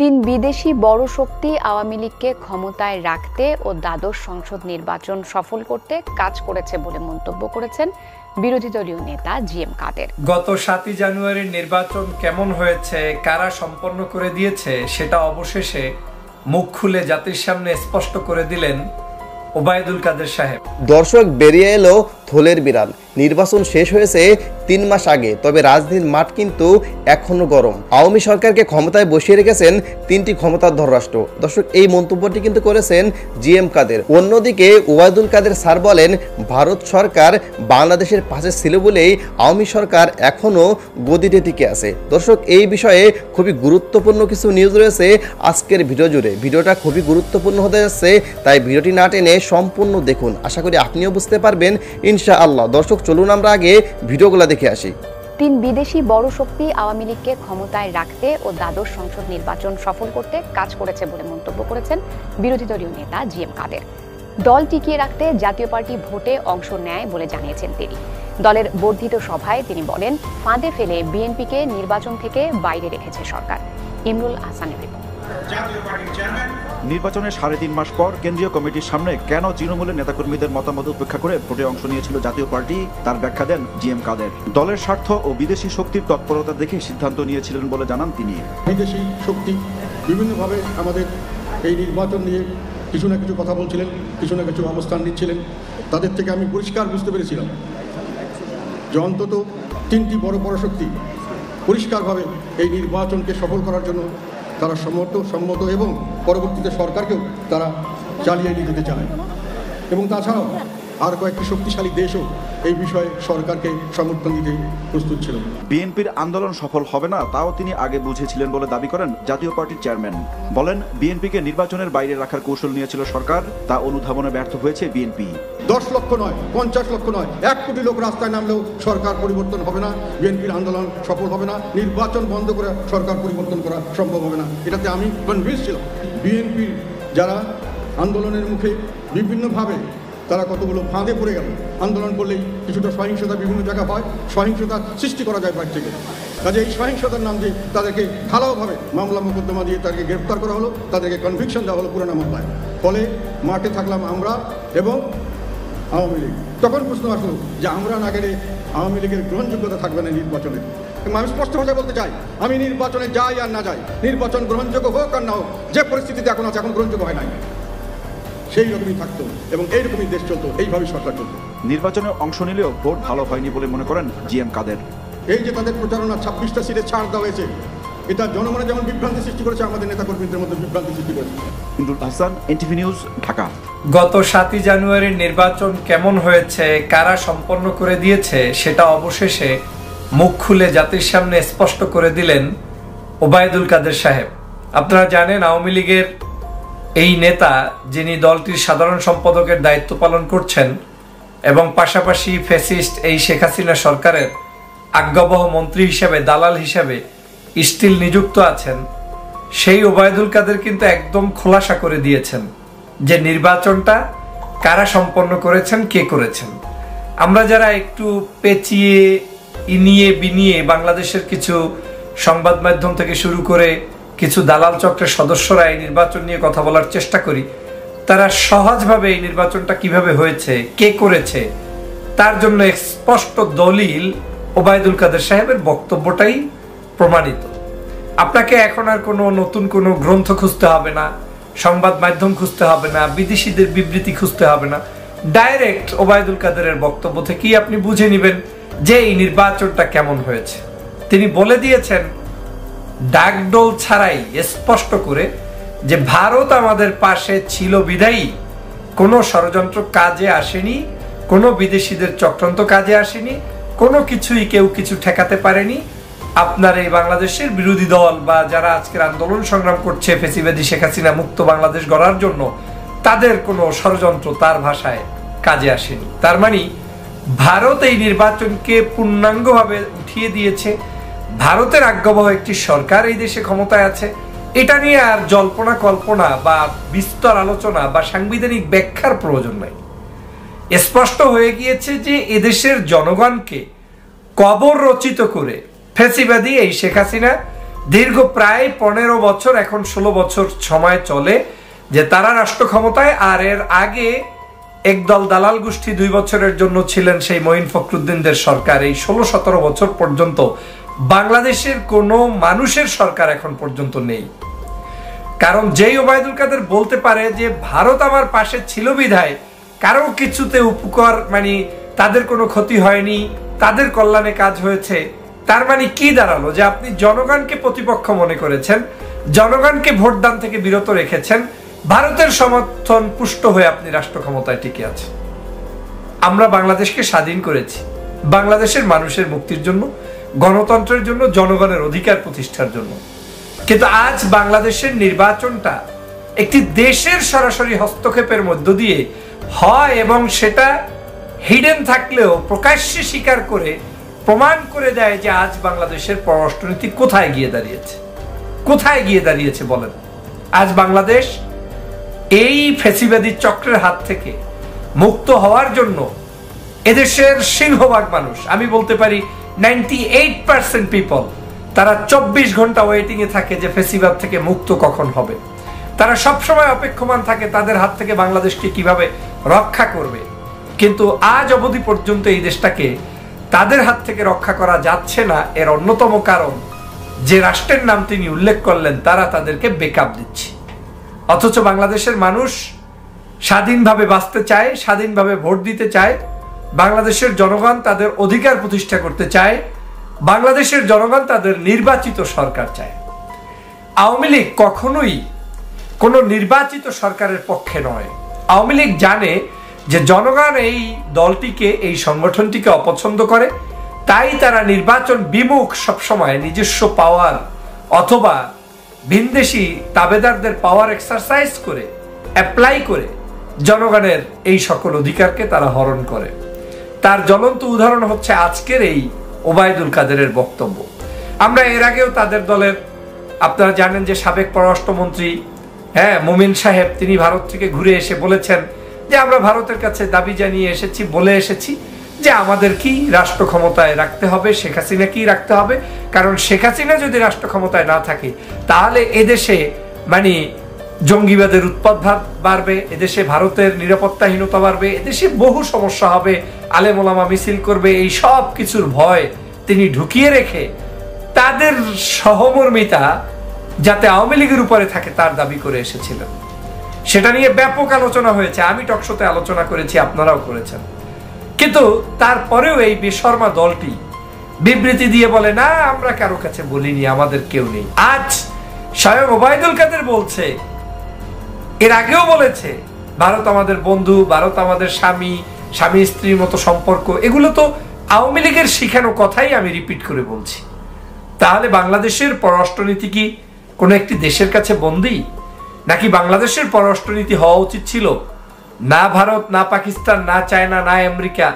তিন বিদেশি বড় শক্তি আওয়ামী লীগকে ক্ষমতায় রাখতে ও দ্বাদশ সংসদ নির্বাচন সফল করতে কাজ করেছে বলে মন্তব্য করেছেন বিরোধী দলীয় নেতা জিএম কাদের। গত 7 জানুয়ারির নির্বাচন কেমন হয়েছে, কারা সম্পন্ন করে দিয়েছে সেটা অবশেষে মুখ খুলে জাতির সামনে স্পষ্ট করে দিলেন ওবায়দুল কাদের সাহেব। দর্শক, বেরিয়ে এলো থলের বিড়াল। নির্বাচন শেষ হয়েছে 3 মাস আগে, তবে রাজনীতির মাঠ কিন্তু এখনো গরম। আওয়ামী সরকারকে ক্ষমতায় বসিয়ে রেখেছেন 3টি ক্ষমতাধর রাষ্ট্র। দর্শক, এই মন্তব্যটি কিন্তু করেছেন জিএম কাদের। অন্যদিকে ওবায়দুল কাদের স্যার বলেন, ভারত সরকার বাংলাদেশের পাশে ছিল বলেই আওয়ামী সরকার এখনো গদিতে টিকে আছে। দর্শক, এই বিষয়ে খুবই গুরুত্বপূর্ণ কিছু নিউজ রয়েছে আজকের ভিডিও জুড়ে। ভিডিওটা খুবই গুরুত্বপূর্ণ হতে যাচ্ছে, তাই ভিডিওটি না টেনে সম্পূর্ণ দেখুন। আশা করি আপনিও বুঝতে পারবেন ইনশাআল্লাহ। দর্শক, চলুন আমরা আগে ভিডিওগুলো দেখে আসি। তিন বিদেশি বড় শক্তি আওয়ামী লীগকে ক্ষমতায় রাখতে ও দ্বাদশ সংসদ নির্বাচন সফল করতে কাজ করেছে বলে মন্তব্য করেছেন বিরোধী দলীয় নেতা জিএম কাদের। দল টিকিয়ে রাখতে জাতীয় পার্টি ভোটে অংশ নেয় বলে জানিয়েছেন তিনি। দলের বর্ধিত সভায় তিনি বলেন, ফাঁদে ফেলে বিএনপিকে নির্বাচন থেকে বাইরে রেখেছে সরকার। ইমরুল হাসানের রিপোর্ট। নির্বাচনের 3.5 মাস পর কেন্দ্রীয় কমিটির সামনে কেন তৃণমূলের নেতাকর্মীদের মতামত উপেক্ষা করে ভোটে অংশ নিয়েছিল জাতীয় পার্টি, তার ব্যাখ্যা দেন জিএম কাদের। দলের স্বার্থ ও বিদেশি শক্তির তৎপরতা দেখে সিদ্ধান্ত নিয়েছিলেন বলে জানান তিনি। বিদেশি শক্তি বিভিন্নভাবে আমাদের এই নির্বাচন নিয়ে কিছু না কিছু কথা বলছিলেন, কিছু না কিছু অবস্থান নিচ্ছিলেন। তাদের থেকে আমি পরিষ্কার বুঝতে পেরেছিলাম যে অন্তত 3টি বড় শক্তি পরিষ্কারভাবে এই নির্বাচনকে সফল করার জন্য তারা সম্মত এবং পরবর্তীতে সরকারকেও তারা চালিয়ে নিয়ে যেতে চায়। এবং তাছাড়াও আর কয়েকটি শক্তিশালী দেশও এই বিষয়ে সরকারকে সমর্থন দিতে প্রস্তুত ছিল। বিএনপির আন্দোলন সফল হবে না তাও তিনি আগে বুঝেছিলেন বলে দাবি করেন জাতীয় পার্টির চেয়ারম্যান। বলেন, বিএনপিকে নির্বাচনের বাইরে রাখার কৌশল নিয়েছিল সরকার, তা অনুধাবনে ব্যর্থ হয়েছে বিএনপি। 10 লক্ষ নয়, 50 লক্ষ নয়, 1 কোটি লোক রাস্তায় নামলেও সরকার পরিবর্তন হবে না, বিএনপির আন্দোলন সফল হবে না, নির্বাচন বন্ধ করে সরকার পরিবর্তন করা সম্ভব হবে না, এটাতে আমি কনভিন্স ছিলাম। বিএনপির যারা আন্দোলনের মুখে বিভিন্নভাবে তারা কতগুলো ফাঁদে পড়ে গেল। আন্দোলন করলেই কিছুটা সহিংসতা বিভিন্ন জায়গা হয়, সহিংসতা সৃষ্টি করা যায় বাইরে থেকে। কাজে এই সহিংসতার নাম দিয়ে তাদেরকে ঢালাওভাবে মামলা মোকদ্দমা দিয়ে তাদেরকে গ্রেপ্তার করা হলো, তাদেরকে কনভিকশন দেওয়া হলো পুরোনো মামলায়। ফলে মাঠে থাকলাম আমরা এবং আওয়ামী লীগ। তখন প্রশ্ন আসলো যে আমরা না গেলে আওয়ামী লীগের গ্রহণযোগ্যতা থাকবে না নির্বাচনে। আমি স্পষ্ট ভাষায় বলতে চাই, আমি নির্বাচনে যাই আর না যাই, নির্বাচন গ্রহণযোগ্য হোক আর না হোক, যে পরিস্থিতিতে এখন আছে, এখন গ্রহণযোগ্য হয় নাই, সেই রকমই থাকতো এবং এইরকমই দেশ চলতো, এইভাবেই সরকার চলতো। নির্বাচনে অংশ নিলেও ভোট ভালো হয়নি বলে মনে করেন জিএম কাদের। এই যে তাদের প্রচারণা 26টা সিটে ছাড় দেওয়া হয়েছে, এটা জনমনে যেমন বিভ্রান্তি সৃষ্টি করেছে, আমাদের নেতাকর্মীদের মধ্যে বিভ্রান্তি সৃষ্টি করেছে। Imrul Hasan, NTV news, Dhaka. গত 7 জানুয়ারির নির্বাচন কেমন হয়েছে, কারা সম্পন্ন করে দিয়েছে সেটা অবশেষে মুখ খুলে জাতির সামনে স্পষ্ট করে দিলেন ওবায়দুল কাদের সাহেব। আপনারা জানেন, আওয়ামী লীগের এই নেতা, যিনি দলটির সাধারণ সম্পাদকের দায়িত্ব পালন করছেন এবং পাশাপাশি ফ্যাসিস্ট এই শেখ হাসিনা সরকারের আজ্ঞাবহ মন্ত্রী হিসেবে, দালাল হিসেবে স্টিল নিযুক্ত আছেন, সেই ওবায়দুল কাদের কিন্তু একদম খোলাসা করে দিয়েছেন যে নির্বাচনটা কারা সম্পন্ন করেছেন, কে করেছেন। আমরা যারা একটু পেঁচিয়ে ইনিয়ে বিনিয়ে বাংলাদেশের কিছু সংবাদ মাধ্যম থেকে শুরু করে কিছু দালাল চক্রের সদস্যরা এই নির্বাচন নিয়ে কথা বলার চেষ্টা করি, তারা সহজভাবে এই নির্বাচনটা কিভাবে হয়েছে, কে করেছে, তার জন্য স্পষ্ট দলিল ওবায়দুল কাদের সাহেবের বক্তব্যটাই প্রমাণিত। আপনাকে এখন আর কোনো নতুন কোনো গ্রন্থ খুঁজতে হবে না, সংবাদ মাধ্যম খুঁজতে হবে না, বিদেশিদের বিবৃতি খুঁজতে হবে না। ডাইরেক্ট ওবায়দুল কাদেরের বক্তব্য থেকেই আপনি বুঝে নেবেন যে এই নির্বাচনটা কেমন হয়েছে। তিনি বলে দিয়েছেন ডাকডোল ছাড়াই স্পষ্ট করে যে ভারত আমাদের পাশে ছিল বিধায়ী কোনো ষড়যন্ত্র কাজে আসেনি, কোনো বিদেশিদের চক্রান্ত কাজে আসেনি, কোনো কিছুই কেউ কিছু ঠেকাতে পারেনি। আপনার এই বাংলাদেশের বিরোধী দল বা যারা আজকের আন্দোলন সংগ্রাম করছে ফ্যাসিবাদী শেখ হাসিনা মুক্ত বাংলাদেশ গড়ার জন্য, তাদের কোনো ষড়যন্ত্র তার ভাষায় কাজে আসেনি। তার মানে ভারত এই নির্বাচনকে পূর্ণাঙ্গভাবে উঠিয়ে দিয়েছে। ভারতের আজ্ঞাবহ একটি সরকার এই দেশে ক্ষমতায় আছে। এটা নিয়ে আর জল্পনা কল্পনা বা বিস্তর আলোচনা বা সাংবিধানিক ব্যাখ্যার প্রয়োজন নাই। স্পষ্ট হয়ে গিয়েছে যে এদেশের জনগণকে কবর রচিত করে ফ্যাসিবাদী এই শেখ হাসিনা দীর্ঘ প্রায় 15 বছর, এখন 16 বছর সময় চলে যে তারা রাষ্ট্র ক্ষমতায়। আর এর আগে একদল দালাল গোষ্ঠী 2 বছরের জন্য ছিলেন সেই মঈন ফখরুদ্দিনদের সরকার। এই 16-17 বছর পর্যন্ত বাংলাদেশের কোনো মানুষের সরকার এখন পর্যন্ত নেই। কারণ যেই ওবায়দুল কাদের বলতে পারে যে ভারত আমার পাশে ছিল বিধায় কারো কিছুতে উপকার, মানে তাদের কোনো ক্ষতি হয়নি, তাদের কল্যাণে কাজ হয়েছে, তার মানে কি দাঁড়ালো? যে আপনি জনগণকে প্রতিপক্ষ মনে করেছেন, জনগণকে ভোটদান থেকে বিরত রেখেছেন, ভারতের সমর্থন পুষ্ট হয়ে আপনি রাষ্ট্র ক্ষমতায় টিকে আছেন। আমরা বাংলাদেশকে স্বাধীন করেছি বাংলাদেশের মানুষের মুক্তির জন্য, গণতন্ত্রের জন্য, জনগণের অধিকার প্রতিষ্ঠার জন্য। কিন্তু আজ বাংলাদেশের নির্বাচনটা একটি দেশের সরাসরি হস্তক্ষেপের মধ্য দিয়ে হয়, এবং সেটা হিডেন থাকলেও প্রকাশ্যে স্বীকার করে প্রমাণ করে দেয় যে আজ বাংলাদেশের পররাষ্ট্রনীতি কোথায় গিয়ে দাঁড়িয়েছে। কোথায় গিয়ে দাঁড়িয়েছে বলেন? আজ বাংলাদেশ এই ফ্যাসিবাদী চক্রের হাত থেকে মুক্ত হওয়ার জন্য এদেশের সিংহভাগ মানুষ, আমি বলতে পারি 98% পিপল, তারা 24 ঘন্টা ওয়েটিং এ থাকে যে ফ্যাসিবাদ থেকে মুক্ত কখন হবে। তারা সবসময় অপেক্ষমান থাকে তাদের হাত থেকে বাংলাদেশকে কিভাবে রক্ষা করবে। কিন্তু আজ অবধি পর্যন্ত এই দেশটাকে তাদের হাত থেকে রক্ষা করা যাচ্ছে না। এর অন্যতম কারণ যে রাষ্ট্রের নাম তিনি উল্লেখ করলেন, তারা তাদেরকে বেকআপ দিচ্ছে। অথচ বাংলাদেশের মানুষ স্বাধীনভাবে বাঁচতে চায়, স্বাধীনভাবে ভোট দিতে চায়, বাংলাদেশের জনগণ তাদের অধিকার প্রতিষ্ঠা করতে চায়, বাংলাদেশের জনগণ তাদের নির্বাচিত সরকার চায়। আওয়ামী লীগ কখনোই কোনো নির্বাচিত সরকারের পক্ষে নয়। আওয়ামী লীগ জানে যে জনগণ এই দলটিকে, এই সংগঠনটিকে অপছন্দ করে, তাই তারা নির্বাচন বিমুখ সবসময় নিজস্ব পাওয়ার অথবা ভিনদেশি তাবেদারদের পাওয়ার এক্সারসাইজ করে, অ্যাপ্লাই করে জনগণের এই সকল অধিকারকে তারা হরণ করে। তার জ্বলন্ত উদাহরণ হচ্ছে আজকের এই ওবায়দুল কাদেরের বক্তব্য। আমরা এর আগেও তাদের দলের, আপনারা জানেন যে সাবেক পররাষ্ট্রমন্ত্রী মোমিন সাহেব, তিনি ভারত থেকে ঘুরে এসে বলেছেন যে আমরা ভারতের কাছে দাবি জানিয়ে এসেছি, বলে এসেছি যে আমাদের কি রাষ্ট্র ক্ষমতায় রাখতে হবে, শেখ হাসিনা কি রাখতে হবে। কারণ শেখ হাসিনা যদি রাষ্ট্র ক্ষমতায় না থাকে তাহলে এদেশে মানে জঙ্গিবাদের উৎপাত বাড়বে, এদেশে ভারতের নিরাপত্তাহীনতা বাড়বে, এদেশে বহু সমস্যা হবে, আলেম ওলামা মিছিল করবে। এই সব কিছুর ভয় তিনি ঢুকিয়ে রেখে তাদের সহমর্মিতা যাতে আওয়ামী লীগের উপরে থাকে তার দাবি করে এসেছিলেন। সেটা নিয়ে ব্যাপক আলোচনা হয়েছে, আমি টকশোতে আলোচনা করেছি, আপনারাও করেছেন। কিন্তু তারপরেও এই বেশর্মা দলটি বিবৃতি দিয়ে বলে না, আমরা কারো কাছে বলিনি, আমাদের কেউ নেই। আজ স্বয়ং ওবায়দুল কাদের বলছে, এর আগেও বলেছে ভারত আমাদের বন্ধু, ভারত আমাদের স্বামী, স্বামী স্ত্রীর মতো সম্পর্ক। এগুলো তো আওয়ামী লীগের শিখানো কথাই আমি রিপিট করে বলছি। তাহলে বাংলাদেশের পররাষ্ট্রনীতি কি কোনো একটি দেশের কাছে বন্দী? নাকি বাংলাদেশের পররাষ্ট্রনীতি হওয়া উচিত ছিল না ভারত, না পাকিস্তান, না চায়না, না আমেরিকা,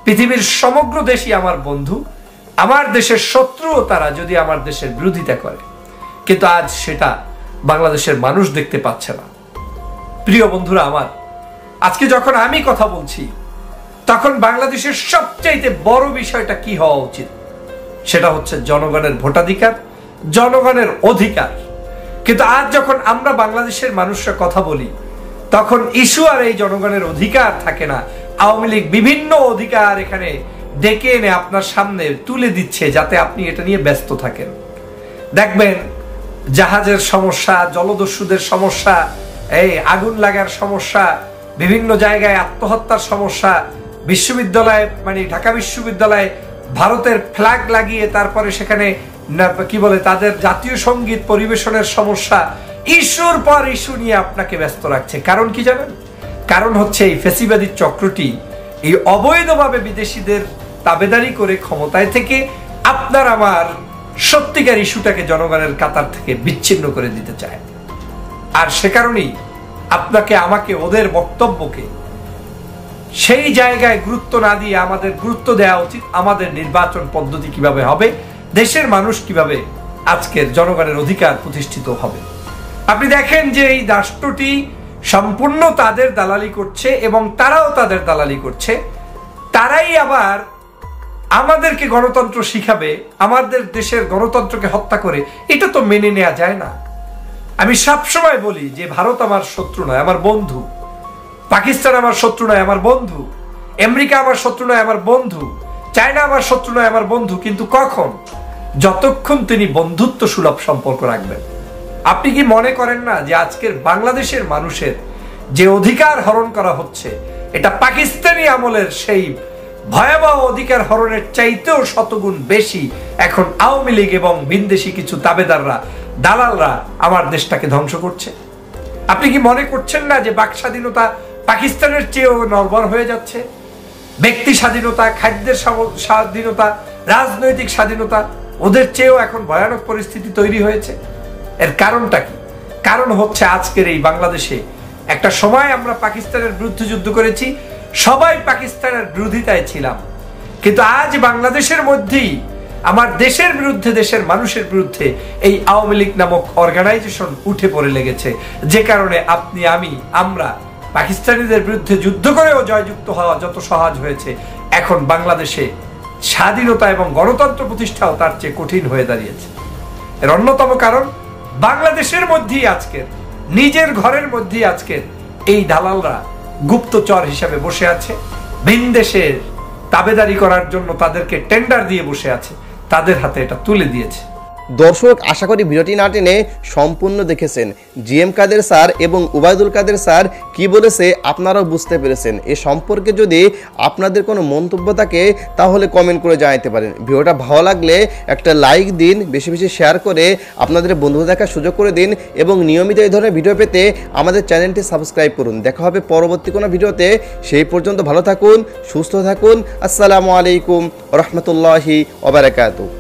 পৃথিবীর সমগ্র দেশই আমার বন্ধু, আমার দেশের শত্রুও তারা যদি আমার দেশের বিরোধিতা করে। কিন্তু আজ সেটা বাংলাদেশের মানুষ দেখতে পাচ্ছে না। প্রিয় বন্ধুরা আমার, আজকে যখন আমি কথা বলছি তখন বাংলাদেশের সবচাইতে বড় বিষয়টা কি হওয়া উচিত, সেটা হচ্ছে জনগণের ভোটাধিকার, জনগণের অধিকার। কিন্তু আজ যখন আমরা বাংলাদেশের মানুষরা কথা বলি তখন ইস্যু আর এই জনগণের অধিকার থাকে না। আওয়ামী লীগ বিভিন্ন অধিকার এখানে ডেকে এনে আপনার সামনে তুলে দিচ্ছে যাতে আপনি এটা নিয়ে ব্যস্ত থাকেন। দেখবেন জাহাজের সমস্যা, জলদস্যুদের সমস্যা, এই আগুন লাগার সমস্যা, বিভিন্ন জায়গায় আত্মহত্যার সমস্যা, বিশ্ববিদ্যালয়ে মানে ঢাকা বিশ্ববিদ্যালয়ে ভারতের ফ্ল্যাগ লাগিয়ে তারপরে সেখানে কি বলে তাদের জাতীয় সঙ্গীত পরিবেশনের সমস্যা, ইস্যুর পর ইস্যু নিয়ে আপনাকে ব্যস্ত রাখছে। কারণ কি জানেন? কারণ হচ্ছে এই ফ্যাসিবাদী চক্রটি এই অবৈধভাবে বিদেশিদের তাবেদারি করে ক্ষমতায় থেকে আপনার আমার সত্যিকার ইস্যুটাকে জনগণের কাতার থেকে বিচ্ছিন্ন করে দিতে চায়। আর সে কারণেই আপনাকে আমাকে ওদের বক্তব্যকে সেই জায়গায় গুরুত্ব না দিয়ে আমাদের গুরুত্ব দেওয়া উচিত আমাদের নির্বাচন পদ্ধতি কিভাবে হবে, দেশের মানুষ কিভাবে আজকের জনগণের অধিকার প্রতিষ্ঠিত হবে। আপনি দেখেন যে এই রাষ্ট্রটি সম্পূর্ণ তাদের দালালি করছে এবং তারাও তাদের দালালি করছে। তারাই আবার আমাদেরকে গণতন্ত্র শিখাবে, আমাদের দেশের গণতন্ত্রকে হত্যা করে, এটা তো মেনে নেওয়া যায় না। আমি সবসময় বলি যে ভারত আমার শত্রু নয়, আমার বন্ধু। পাকিস্তান আমার শত্রু নয়, আমার বন্ধু। আমেরিকা আমার শত্রু নয়, আমার বন্ধু। চায়না আমার শত্রু নয়, আমার বন্ধু। কিন্তু কখন? যতক্ষণ তিনি বন্ধুত্ব সুলভ সম্পর্ক রাখবেন। আপনি কি মনে করেন না যে আজকের বাংলাদেশের মানুষের যে অধিকার হরণ করা হচ্ছে, এটা পাকিস্তানি আমলের সেই ভয়াবহ অধিকার হরণের চাইতেও শতগুণ বেশি এখন আওয়ামী লীগ এবং ভিনদেশি কিছু তাবেদাররা, দালালরা আমার দেশটাকে ধ্বংস করছে? আপনি কি মনে করছেন না যে বাক স্বাধীনতা পাকিস্তানের চেয়েও নড়বড় হয়ে যাচ্ছে? ব্যক্তি স্বাধীনতা, খাদ্যের স্বাধীনতা, রাজনৈতিক স্বাধীনতা ওদের চেয়েও এখন ভয়ানক পরিস্থিতি তৈরি হয়েছে। এর কারণটা কি? কারণ হচ্ছে আজকের এই বাংলাদেশে একটা সময় আমরা পাকিস্তানের বিরুদ্ধে যুদ্ধ করেছি, সবাই পাকিস্তানের বিরোধিতায় ছিলাম, কিন্তু আজ বাংলাদেশের মধ্যেই আমার দেশের বিরুদ্ধে, দেশের মানুষের বিরুদ্ধে এই আওয়ামী লীগ নামক অর্গানাইজেশন উঠে পড়ে লেগেছে, যে কারণে আপনি, আমরা পাকিস্তানিদের বিরুদ্ধে যুদ্ধ করেও জয়যুক্ত হওয়া যত সহজ হয়েছে, এখন বাংলাদেশে স্বাধীনতা এবং গণতন্ত্র প্রতিষ্ঠাও তার চেয়ে কঠিন হয়ে দাঁড়িয়েছে। এর অন্যতম কারণ বাংলাদেশের মধ্যেই আজকের, নিজের ঘরের মধ্যেই আজকের এই দালালরা গুপ্তচর হিসাবে বসে আছে, ভিনদেশের তাবেদারি করার জন্য তাদেরকে টেন্ডার দিয়ে বসে আছে, তাদের হাতে এটা তুলে দিয়েছে। দর্শক, আশা করি ভিডিওটি না টেনে সম্পূর্ণ দেখেছেন। জিএম কাদের স্যার এবং ওবায়দুল কাদের স্যার কি বলেছে আপনারাও বুঝতে পেরেছেন। এ সম্পর্কে যদি আপনাদের কোনো মন্তব্য থাকে তাহলে কমেন্ট করে জানাতে পারেন। ভিডিওটা ভালো লাগলে একটা লাইক দিন, বেশি বেশি শেয়ার করে আপনাদের বন্ধুদের দেখার সুযোগ করে দিন এবং নিয়মিত এই ধরনের ভিডিও পেতে আমাদের চ্যানেলটি সাবস্ক্রাইব করুন। দেখা হবে পরবর্তী কোনো ভিডিওতে। সেই পর্যন্ত ভালো থাকুন, সুস্থ থাকুন। আসসালামু আলাইকুম ওয়া রাহমাতুল্লাহি ওয়া বারাকাতুহু।